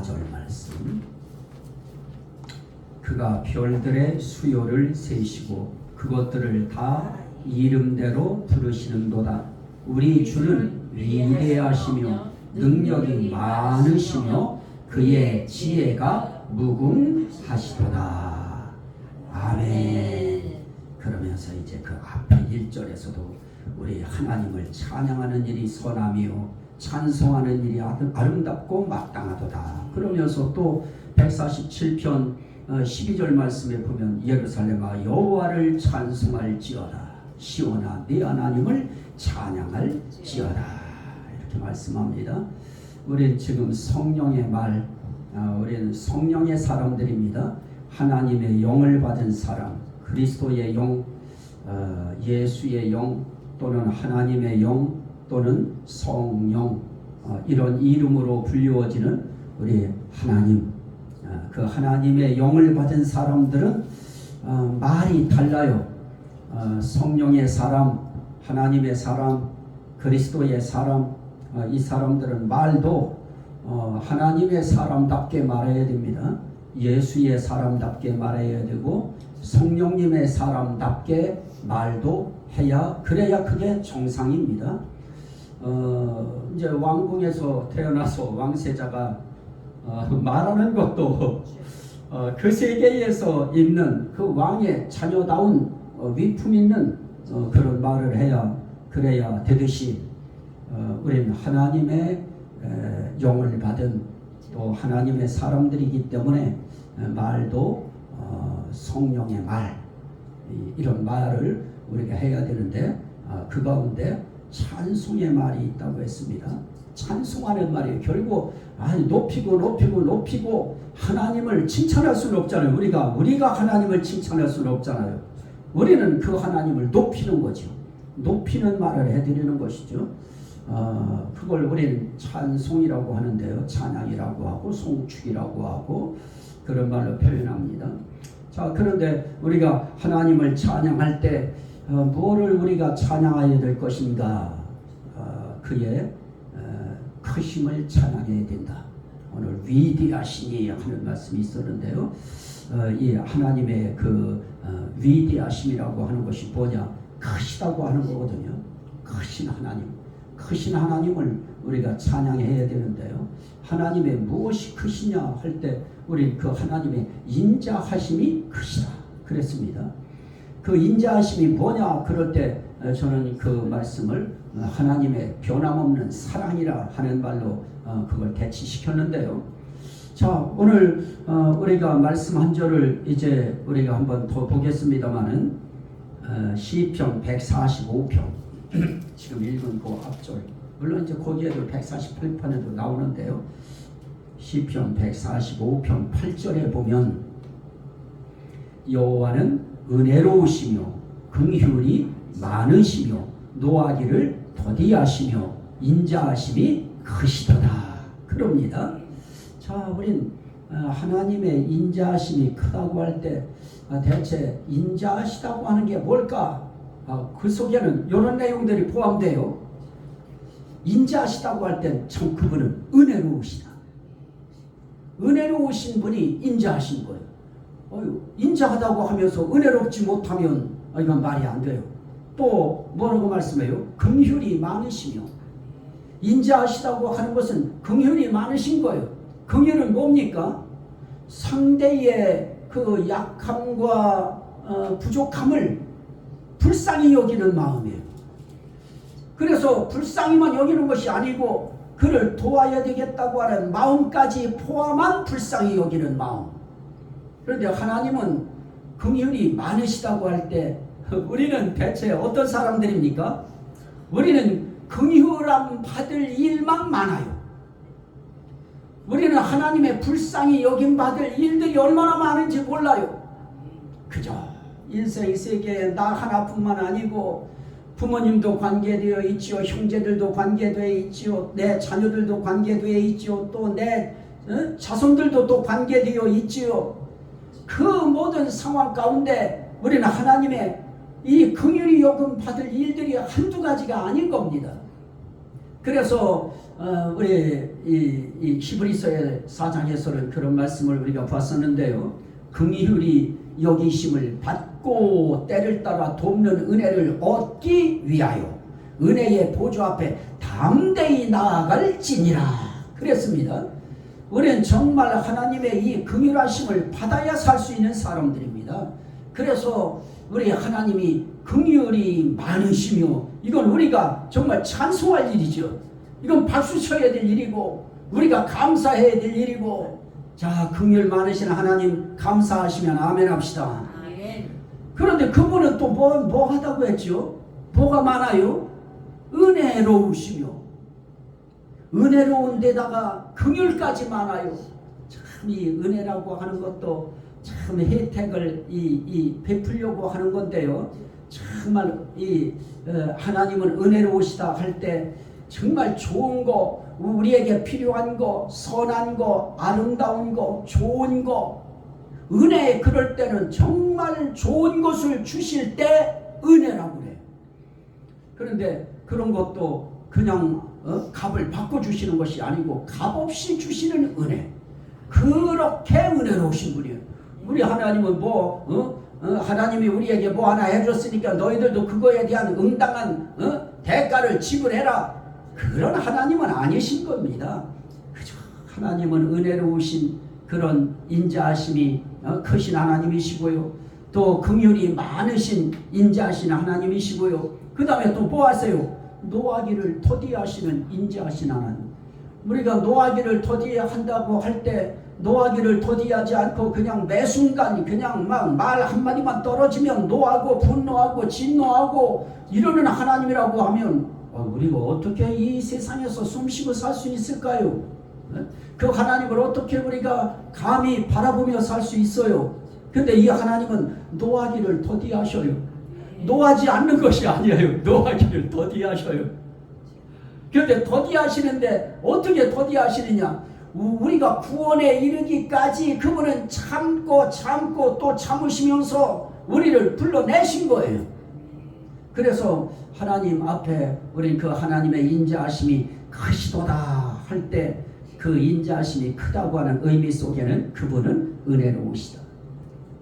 4절 말씀. 그가 별들의 수요를 세시고 그것들을 다 이름대로 부르시는도다. 우리 주는 위대하시며 능력이 많으시며 그의 지혜가 무궁하시도다. 아멘. 그러면서 이제 그 앞에 1절에서도 우리 하나님을 찬양하는 일이 선하며 찬송하는 일이 아름답고 마땅하도다. 그러면서 또 147편 12절 말씀에 보면 예루살렘아 여호와를 찬송할지어다. 시온아 네 하나님을 찬양할지어다. 이렇게 말씀합니다. 우리는 지금 성령의 말, 우리는 성령의 사람들입니다. 하나님의 영을 받은 사람, 그리스도의 영, 예수의 영 또는 하나님의 영 또는 성령, 이런 이름으로 불리워지는 우리 하나님, 그 하나님의 영을 받은 사람들은 말이 달라요. 성령의 사람, 하나님의 사람, 그리스도의 사람, 이 사람들은 말도 하나님의 사람답게 말해야 됩니다. 예수의 사람답게 말해야 되고 성령님의 사람답게 말도 해야, 그래야 그게 정상입니다. 이제 왕궁에서 태어나서 왕세자가 말하는 것도 그 세계에서 있는 그 왕의 자녀다운 위품 있는 그런 말을 해야, 그래야 되듯이 우리는 하나님의 영을 받은 또 하나님의 사람들이기 때문에 말도 성령의 말, 이런 말을 우리가 해야 되는데 그 가운데 찬송의 말이 있다고 했습니다. 찬송하는 말이 결국 높이고 하나님을 칭찬할 수는 없잖아요. 우리가 하나님을 칭찬할 수는 없잖아요. 우리는 그 하나님을 높이는 거죠. 높이는 말을 해드리는 것이죠. 그걸 우리는 찬송이라고 하는데요. 찬양이라고 하고 송축이라고 하고 그런 말로 표현합니다. 자, 그런데 우리가 하나님을 찬양할 때 뭐를 우리가 찬양해야 될 것인가? 그의 크심을 찬양해야 된다. 오늘 위대하시니 하는 말씀이 있었는데요. 이 하나님의 그 위대하심이라고 하는 것이 뭐냐? 크시다고 하는 거거든요. 크신 하나님. 크신 하나님을 우리가 찬양해야 되는데요. 하나님의 무엇이 크시냐 할 때 우리 그 하나님의 인자하심이 크시다 그랬습니다. 그 인자하심이 뭐냐 그럴 때 저는 그 말씀을 하나님의 변함없는 사랑이라 하는 말로 그걸 대치시켰는데요. 자, 오늘 우리가 말씀 한 절을 이제 우리가 한번 더 보겠습니다마는 시편 145편 지금 읽은 그 앞절, 물론 이제 거기에도 148편에도 나오는데요. 시편 145편 8절에 보면 여호와는 은혜로우시며 긍휼이 많으시며 노하기를 더디하시며 인자하심이 크시도다 그럽니다. 자, 우린 하나님의 인자하심이 크다고 할 때 대체 인자하시다고 하는 게 뭘까? 그 속에는 이런 내용들이 포함돼요. 인자하시다고 할 땐 참 그분은 은혜로우시다. 은혜로우신 분이 인자하신 거예요. 인자하다고 하면서 은혜롭지 못하면 이건 말이 안 돼요. 또 뭐라고 말씀해요? 긍휼이 많으시며. 인자하시다고 하는 것은 긍휼이 많으신 거예요. 긍휼은 뭡니까? 상대의 그 약함과 부족함을 불쌍히 여기는 마음이에요. 그래서 불쌍히만 여기는 것이 아니고 그를 도와야 되겠다고 하는 마음까지 포함한 불쌍히 여기는 마음. 그런데 하나님은 긍휼이 많으시다고 할 때 우리는 대체 어떤 사람들입니까? 우리는 긍휼함 받을 일만 많아요. 우리는 하나님의 불쌍히 여김 받을 일들이 얼마나 많은지 몰라요. 그저 인생 세계에 나 하나뿐만 아니고 부모님도 관계되어 있지요. 형제들도 관계되어 있지요. 내 자녀들도 관계되어 있지요. 또 내 자손들도 또 관계되어 있지요. 그 모든 상황 가운데 우리는 하나님의 이 긍휼히 여김 받을 일들이 한두 가지가 아닌 겁니다. 그래서 우리 이 히브리서의 4장에서는 그런 말씀을 우리가 봤었는데요. 긍휼히 여기심을 받고 때를 따라 돕는 은혜를 얻기 위하여 은혜의 보좌 앞에 담대히 나아갈지니라 그랬습니다. 우리는 정말 하나님의 이 긍휼하심을 받아야 살 수 있는 사람들입니다. 그래서 우리 하나님이 긍휼이 많으시며 이건 우리가 정말 찬송할 일이죠. 이건 박수 쳐야 될 일이고 우리가 감사해야 될 일이고, 자, 긍휼 많으신 하나님 감사하시면 아멘 합시다. 아멘. 그런데 그분은 또 뭐 하다고 했죠? 뭐가 많아요? 은혜로우시며 은혜로운 데다가 긍휼까지 많아요. 참 이 은혜라고 하는 것도 참 혜택을 베풀려고 하는 건데요. 정말 하나님은 은혜로우시다 할 때 정말 좋은 거, 우리에게 필요한 거, 선한 거, 아름다운 거, 좋은 거, 은혜, 그럴 때는 정말 좋은 것을 주실 때 은혜라고 그래요. 그런데 그런 것도 그냥 값을 바꿔주시는 것이 아니고 값없이 주시는 은혜, 그렇게 은혜로우신 분이에요. 우리 하나님은 하나님이 우리에게 뭐 하나 해줬으니까 너희들도 그거에 대한 응당한 대가를 지불해라, 그런 하나님은 아니신 겁니다. 그죠? 하나님은 은혜로우신 그런 인자하심이 크신 하나님이시고요, 또 긍휼이 많으신 인자하신 하나님이시고요, 그 다음에 또 뭐 하세요? 노하기를 더디하시는 인자하신 하나님. 우리가 노하기를 더디한다고 할 때 노하기를 더디하지 않고 그냥 매 순간 그냥 막 말 한마디만 떨어지면 노하고 분노하고 진노하고 이러는 하나님이라고 하면 우리가 어떻게 이 세상에서 숨쉬고 살 수 있을까요? 그 하나님을 어떻게 우리가 감히 바라보며 살 수 있어요? 근데 이 하나님은 노하기를 더디하셔요. 노하지 않는 것이 아니에요. 노하기를 더디하셔요. 그런데 더디하시는데 어떻게 더디하시느냐? 우리가 구원에 이르기까지 그분은 참고 또 참으시면서 우리를 불러내신 거예요. 그래서 하나님 앞에 우리 그 하나님의 인자하심이 크시도다 할 때 그 인자하심이 크다고 하는 의미 속에는 그분은 은혜로우시다,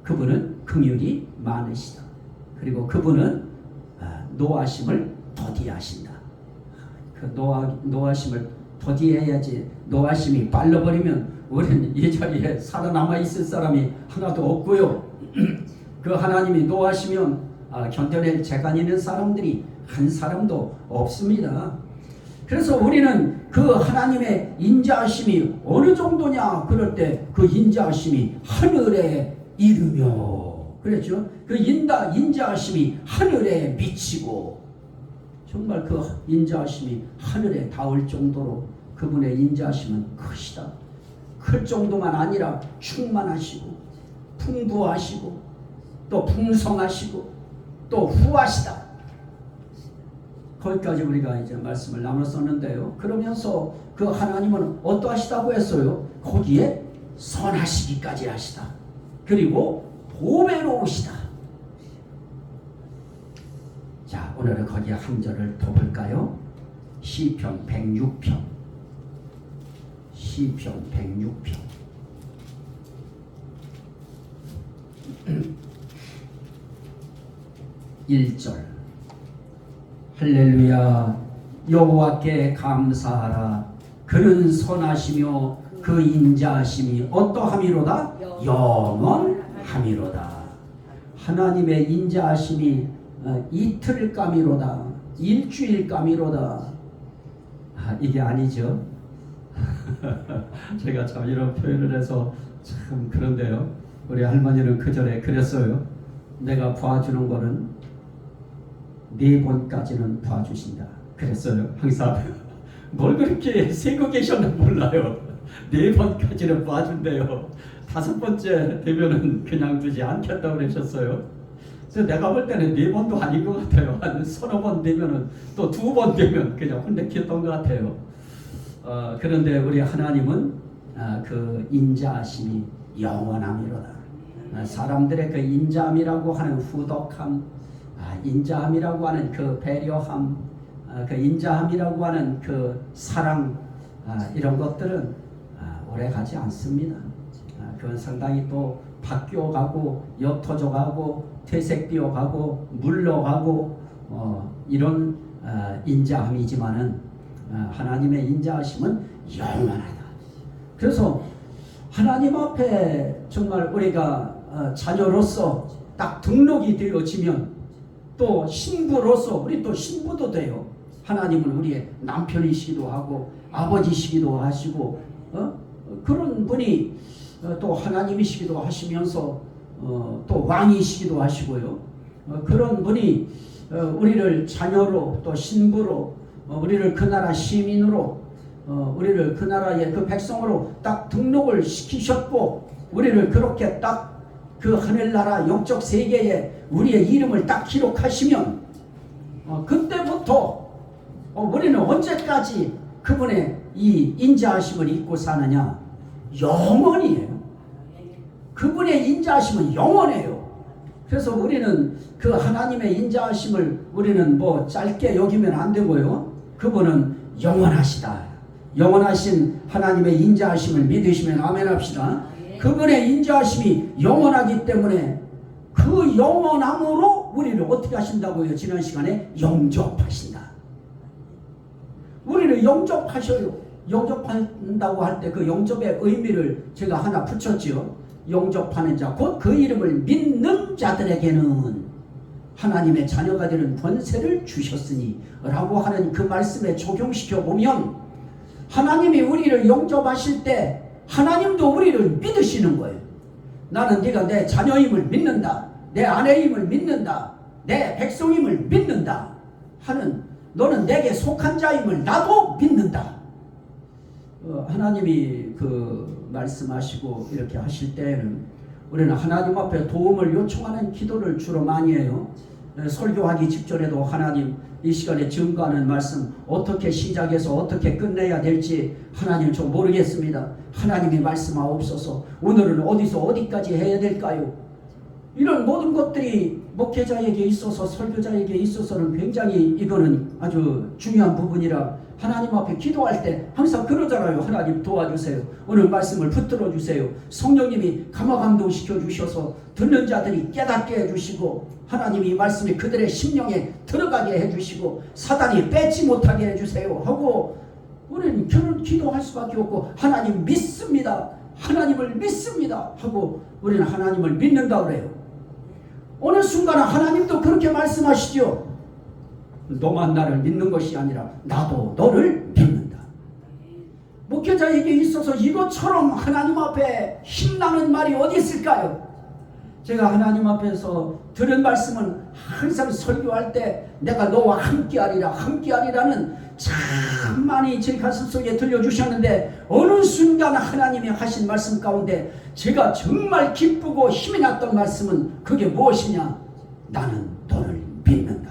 그분은 긍휼이 많으시다, 그리고 그분은 노하심을 더디하신다. 그 노하심을 더디해야지. 노하심이 빨라버리면 우리는 이 자리에 살아남아 있을 사람이 하나도 없고요. 그 하나님이 노하시면 견뎌낼 재간 있는 사람들이 한 사람도 없습니다. 그래서 우리는 그 하나님의 인자하심이 어느 정도냐 그럴 때 그 인자하심이 하늘에 이르며, 그랬죠? 그 인자하심이 하늘에 미치고, 정말 그 인자하심이 하늘에 닿을 정도로 그분의 인자하심은 크시다. 클 정도만 아니라 충만하시고 풍부하시고 또 풍성하시고 또 후하시다. 거기까지 우리가 이제 말씀을 나눴었는데요. 그러면서 그 하나님은 어떠하시다고 했어요? 거기에 선하시기까지 하시다. 그리고 보배로우시다. 자, 오늘은 거기에 한 절을 더 볼까요? 시편 106편. 시편 106편. 1절. 할렐루야, 여호와께 감사하라. 그는 선하시며 그 인자하심이 어떠함이로다? 영원함이로다. 하나님의 인자하심이 이틀감이로다, 일주일감이로다. 이게 아니죠. 제가 참 이런 표현을 해서 참 그런데요. 우리 할머니는 그 전에 그랬어요. 내가 봐주는 거는 4번까지는 봐주신다 그랬어요. 항상 뭘 그렇게 세고 계셨나 몰라요. 4번까지는 봐준대요. 5번째 되면은 그냥 두지 않겠다고 그러셨어요. 그래서 내가 볼 때는 4번도 아닌 것 같아요. 한 서너 번 되면은 또 2번 되면 그냥 혼내켰던 것 같아요. 그런데 우리 하나님은 그 인자하심이 영원함이로다. 사람들의 그 인자함이라고 하는 후덕함, 인자함이라고 하는 그 배려함, 그 인자함이라고 하는 그 사랑 이런 것들은 오래 가지 않습니다. 그건 상당히 또 바뀌어가고 옅어져가고 퇴색되어가고 물러가고 이런 인자함이지만은 하나님의 인자하심은 영원하다. 그래서 하나님 앞에 정말 우리가 자녀로서 딱 등록이 되어지면 또 신부로서 우리 또 신부도 돼요. 하나님은 우리의 남편이시기도 하고 아버지시기도 하시고 그런 분이 또 하나님이시기도 하시면서 또 왕이시기도 하시고요. 그런 분이 우리를 자녀로 또 신부로 우리를 그 나라 시민으로 우리를 그 나라의 그 백성으로 딱 등록을 시키셨고 우리를 그렇게 딱 그 하늘나라 영적 세계에 우리의 이름을 딱 기록하시면 그때부터 우리는 언제까지 그분의 이 인자하심을 잊고 사느냐? 영원이에요. 그분의 인자하심은 영원해요. 그래서 우리는 그 하나님의 인자하심을 우리는 뭐 짧게 여기면 안 되고요. 그분은 영원하시다. 영원하신 하나님의 인자하심을 믿으시면 아멘 합시다. 그분의 인자하심이 영원하기 때문에 그 영원함으로 우리를 어떻게 하신다고요? 지난 시간에 영접하신다. 우리를 영접하셔요. 영접한다고 할 때 그 영접의 의미를 제가 하나 붙였지요. 영접하는 자, 곧 그 이름을 믿는 자들에게는 하나님의 자녀가 되는 권세를 주셨으니 라고 하는 그 말씀에 적용시켜 보면 하나님이 우리를 영접하실 때 하나님도 우리를 믿으시는 거예요. 나는 네가 내 자녀임을 믿는다. 내 아내임을 믿는다. 내 백성임을 믿는다. 하는 너는 내게 속한 자임을 나도 믿는다. 하나님이 그 말씀하시고 이렇게 하실 때에는 우리는 하나님 앞에 도움을 요청하는 기도를 주로 많이 해요. 설교하기 직전에도 하나님 이 시간에 증거하는 말씀 어떻게 시작해서 어떻게 끝내야 될지 하나님 저 모르겠습니다. 하나님이 말씀하옵소서. 오늘은 어디서 어디까지 해야 될까요? 이런 모든 것들이 목회자에게 있어서 설교자에게 있어서는 굉장히 이거는 아주 중요한 부분이라 하나님 앞에 기도할 때 항상 그러잖아요. 하나님 도와주세요. 오늘 말씀을 붙들어 주세요. 성령님이 감화감동시켜 주셔서 듣는 자들이 깨닫게 해주시고 하나님이 이 말씀이 그들의 심령에 들어가게 해주시고 사단이 뺏지 못하게 해주세요 하고 우리는 그런 기도할 수밖에 없고 하나님 믿습니다. 하나님을 믿습니다 하고 우리는 하나님을 믿는다 그래요. 어느 순간은 하나님도 그렇게 말씀하시죠. 너만 나를 믿는 것이 아니라 나도 너를 믿는다. 목회자에게 있어서 이것처럼 하나님 앞에 힘나는 말이 어디 있을까요? 제가 하나님 앞에서 들은 말씀은 항상 설교할 때 내가 너와 함께하리라 함께하리라는 참 많이 제 가슴속에 들려주셨는데 어느 순간 하나님이 하신 말씀 가운데 제가 정말 기쁘고 힘이 났던 말씀은 그게 무엇이냐? 나는 너를 믿는다.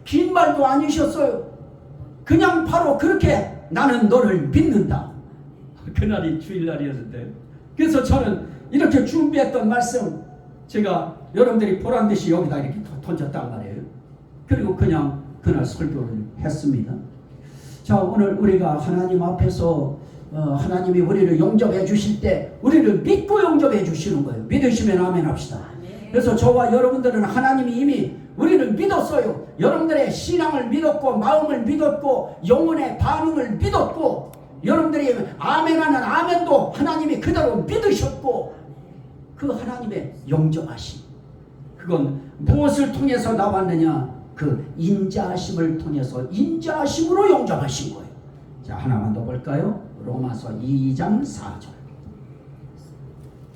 긴 말도 아니셨어요. 그냥 바로 그렇게 나는 너를 믿는다. 그날이 주일날이었는데 그래서 저는 이렇게 준비했던 말씀 제가 여러분들이 보란듯이 여기다 이렇게 던졌단 말이에요. 그리고 그냥 그날 설교를 했습니다. 자, 오늘 우리가 하나님 앞에서 하나님이 우리를 영접해 주실 때 우리를 믿고 영접해 주시는 거예요. 믿으시면 아멘 합시다. 그래서 저와 여러분들은 하나님이 이미 우리를 믿었어요. 여러분들의 신앙을 믿었고 마음을 믿었고 영혼의 반응을 믿었고 여러분들이 아멘하는 아멘도 하나님이 그대로 믿으셨고 그 하나님의 영접하심 그건 무엇을 통해서 나왔느냐? 그 인자하심을 통해서 인자하심으로 영접하신 거예요. 자, 하나만 더 볼까요? 로마서 2장 4절.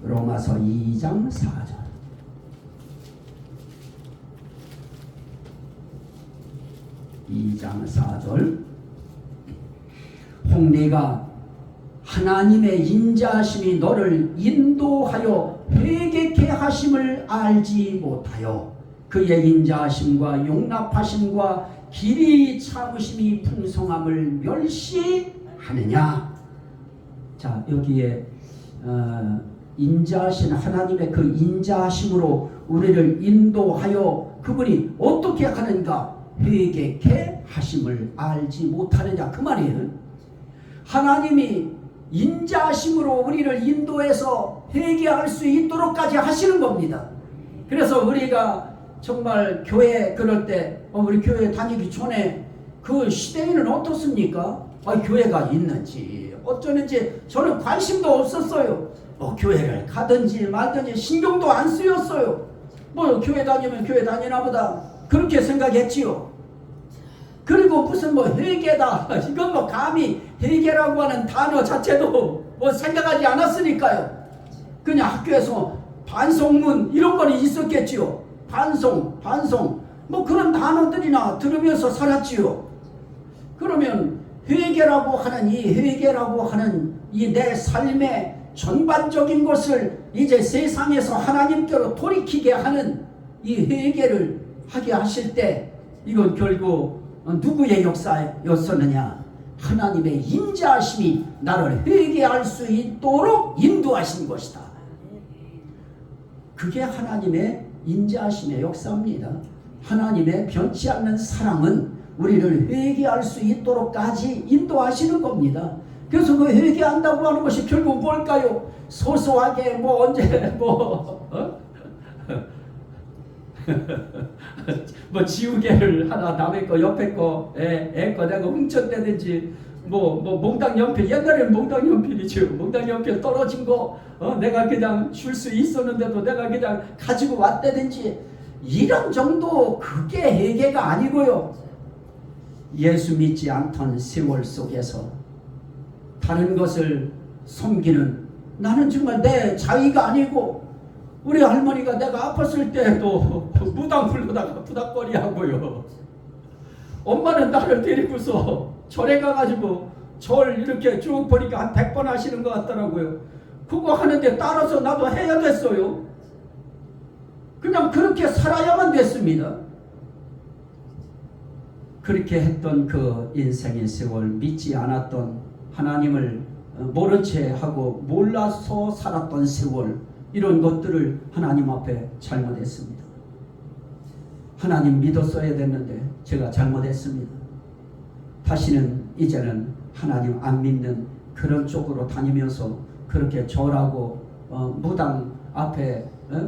로마서 2장 4절. 혹 네가 하나님의 인자하심이 너를 인도하여 회개케 하심을 알지 못하여 그의 인자하심과 용납하심과 길이 참으심이 풍성함을 멸시하느냐. 자, 여기에 인자하신 하나님의 그 인자하심으로 우리를 인도하여 그분이 어떻게 하는가? 회개케 하심을 알지 못하느냐 그 말이에요. 하나님이 인자하심으로 우리를 인도해서 회개할 수 있도록까지 하시는 겁니다. 그래서 우리가 정말 교회 그럴 때 우리 교회 다니기 전에 그 시대에는 어떻습니까? 교회가 있는지 어쩌는지 저는 관심도 없었어요. 교회를 가든지 말든지 신경도 안 쓰였어요. 교회 다니면 교회 다니나 보다 그렇게 생각했지요. 그리고 무슨 회개다 이건 감히 회개라고 하는 단어 자체도 생각하지 않았으니까요. 그냥 학교에서 반성문 이런 거는 있었겠지요. 반송 그런 단어들이나 들으면서 살았지요. 그러면 회개라고 하는 이 내 삶의 전반적인 것을 이제 세상에서 하나님께로 돌이키게 하는 이 회개를 하게 하실 때 이건 결국 누구의 역사였었느냐? 하나님의 인자하심이 나를 회개할 수 있도록 인도하신 것이다. 그게 하나님의 인자하심의 역사입니다. 하나님의 변치 않는 사랑은 우리를 회개할 수 있도록까지 인도하시는 겁니다. 그래서 그 회개한다고 하는 것이 결국 뭘까요? 소소하게 지우개를 하나 남의 거 옆에 거 애 거 내가 훔쳤다든지 몽땅 연필 옛날에는 몽땅 연필이죠. 몽땅 연필 떨어진 거 내가 그냥 줄 수 있었는데도 내가 그냥 가지고 왔다든지 이런 정도 그게 회개가 아니고요. 예수 믿지 않던 세월 속에서 다른 것을 섬기는 나는 정말 내 자의가 아니고 우리 할머니가 내가 아팠을 때도 무당 불러다가 부닥거리 하고요. 엄마는 나를 데리고서 절에 가가지고 절 이렇게 쭉 보니까 한 100번 하시는 것 같더라고요. 그거 하는데 따라서 나도 해야 됐어요. 그냥 그렇게 살아야만 됐습니다. 그렇게 했던 그 인생의 세월 믿지 않았던 하나님을 모른 채 하고 몰라서 살았던 세월 이런 것들을 하나님 앞에 잘못했습니다. 하나님 믿었어야 됐는데 제가 잘못했습니다. 다시는 이제는 하나님 안 믿는 그런 쪽으로 다니면서 그렇게 절하고 무당 앞에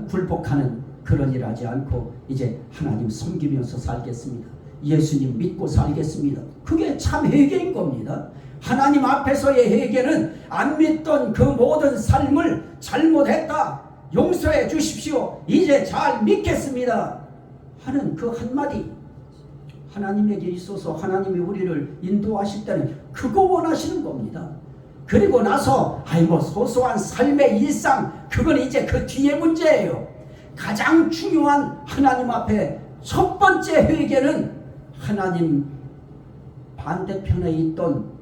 굴복하는 그런 일 하지 않고 이제 하나님 섬기면서 살겠습니다. 예수님 믿고 살겠습니다. 그게 참 회개인 겁니다. 하나님 앞에서의 회개는 안 믿던 그 모든 삶을 잘못했다. 용서해 주십시오. 이제 잘 믿겠습니다. 하는 그 한마디. 하나님에게 있어서 하나님이 우리를 인도하실 때는 그거 원하시는 겁니다. 그리고 나서 소소한 삶의 일상 그건 이제 그 뒤의 문제예요. 가장 중요한 하나님 앞에 첫 번째 회개는 하나님 반대편에 있던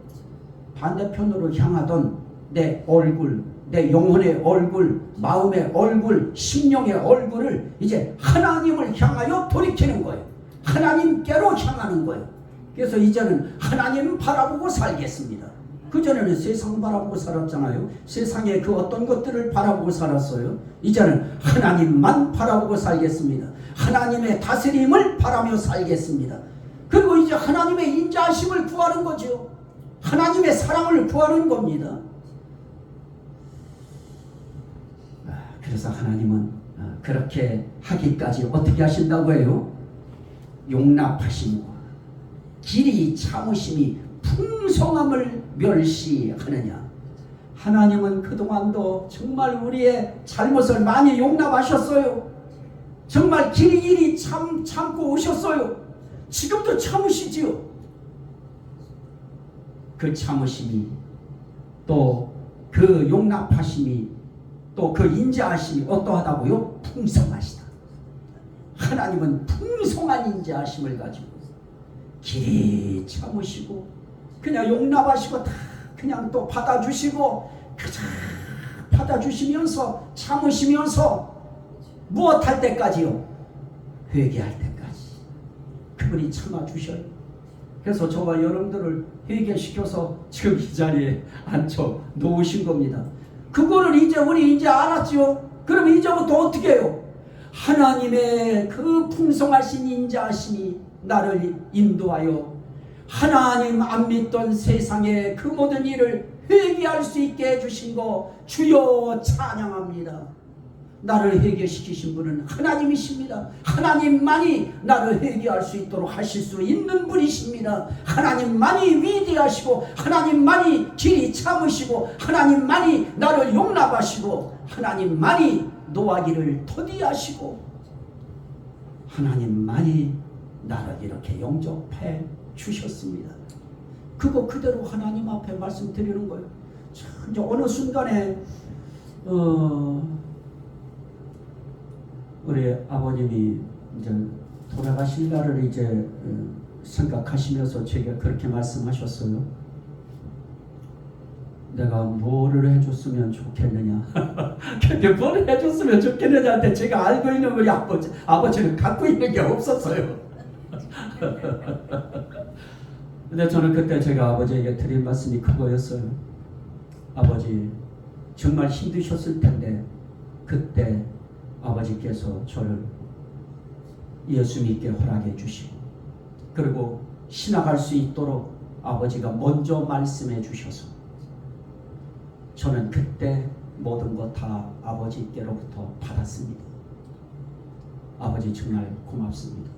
반대편으로 향하던 내 얼굴, 내 영혼의 얼굴, 마음의 얼굴, 심령의 얼굴을 이제 하나님을 향하여 돌이키는 거예요. 하나님께로 향하는 거예요. 그래서 이제는 하나님 바라보고 살겠습니다. 그전에는 세상 바라보고 살았잖아요. 세상의 그 어떤 것들을 바라보고 살았어요. 이제는 하나님만 바라보고 살겠습니다. 하나님의 다스림을 바라며 살겠습니다. 그리고 이제 하나님의 인자하심을 구하는 거죠. 하나님의 사랑을 구하는 겁니다. 그래서 하나님은 그렇게 하기까지 어떻게 하신다고 해요? 용납하심과 길이 참으심이 풍성함을 멸시하느냐. 하나님은 그동안도 정말 우리의 잘못을 많이 용납하셨어요. 정말 길이 참고 오셨어요. 지금도 참으시지요. 그 참으심이 또 그 용납하심이 또 그 인자하심이 어떠하다고요? 풍성하시다. 하나님은 풍성한 인자하심을 가지고 길이 참으시고 그냥 용납하시고 다 그냥 또 받아주시고 받아주시면서 참으시면서 무엇할 때까지요? 회개할 때까지 그분이 참아주셔요. 그래서 저와 여러분들을 회개시켜서 지금 이 자리에 앉혀 놓으신 겁니다. 그거를 우리 이제 알았죠. 그럼 이제부터 어떻게 해요? 하나님의 그 풍성하신 인자하심이 나를 인도하여 하나님 안 믿던 세상의 그 모든 일을 회개할 수 있게 해주신 거 주여 찬양합니다. 나를 회개시키신 분은 하나님이십니다. 하나님만이 나를 회개할 수 있도록 하실 수 있는 분이십니다. 하나님만이 위대하시고 하나님만이 길이 참으시고 하나님만이 나를 용납하시고 하나님만이 노하기를 더디하시고 하나님만이 나를 이렇게 영접해 주셨습니다. 그거 그대로 하나님 앞에 말씀드리는 거예요. 참, 이제 어느 순간에 우리 아버님이 이제 돌아가실 날을 이제 생각하시면서 제게 그렇게 말씀하셨어요. 내가 뭐를 해줬으면 좋겠느냐. 근데 뭘 해줬으면 좋겠느냐한테 제가 알고 있는 우리 아버지는 갖고 있는 게 없었어요. 근데 저는 그때 제가 아버지에게 드린 말씀이 그거였어요. 아버지 정말 힘드셨을 텐데 그때 아버지께서 저를 예수 믿게 허락해 주시고 그리고 신학할 수 있도록 아버지가 먼저 말씀해 주셔서 저는 그때 모든 것 다 아버지께로부터 받았습니다. 아버지 정말 고맙습니다.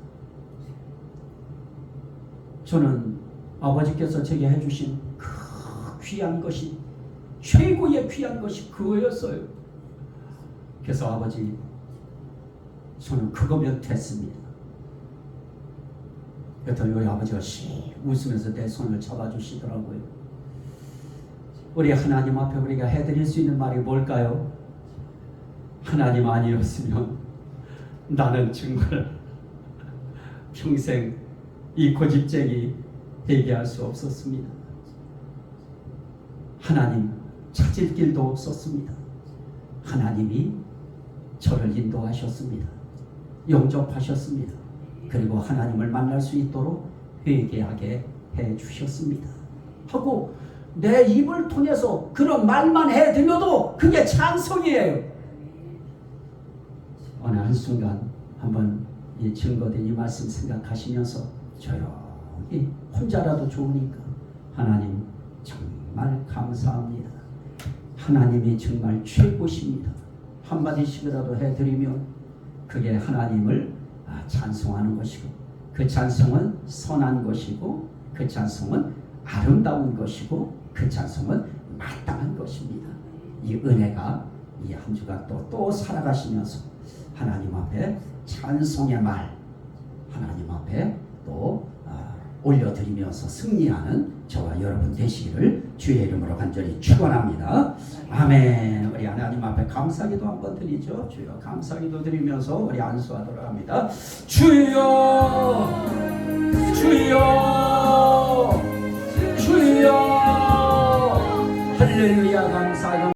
저는 아버지께서 제게 해주신 그 귀한 것이 최고의 귀한 것이 그거였어요. 그래서 아버지 저는 그거면 됐습니다. 그랬더니 우리 아버지가 웃으면서 내 손을 잡아주시더라고요. 우리 하나님 앞에 우리가 해드릴 수 있는 말이 뭘까요? 하나님 아니었으면 나는 정말 평생 이 고집쟁이 회개할 수 없었습니다. 하나님 찾을 길도 없었습니다. 하나님이 저를 인도하셨습니다. 영접하셨습니다. 그리고 하나님을 만날 수 있도록 회개하게 해주셨습니다. 하고 내 입을 통해서 그런 말만 해드려도 그게 찬송이에요. 어느 한순간 한번 이 증거된 이 말씀 생각하시면서 조용히 혼자라도 좋으니까 하나님 정말 감사합니다. 하나님이 정말 최고십니다. 한마디씩이라도 해드리면 그게 하나님을 찬송하는 것이고 그 찬송은 선한 것이고 그 찬송은 아름다운 것이고 그 찬송은 마땅한 것입니다. 이 은혜가 이 한 주간 또 살아가시면서 하나님 앞에 찬송의 말 하나님 앞에 또 올려드리면서 승리하는 저와 여러분 되시기를 주의 이름으로 간절히 축원합니다. 아멘. 우리 하나님 앞에 감사기도 한번 드리죠. 주여 감사기도 드리면서 우리 안수하도록 합니다. 주여 주여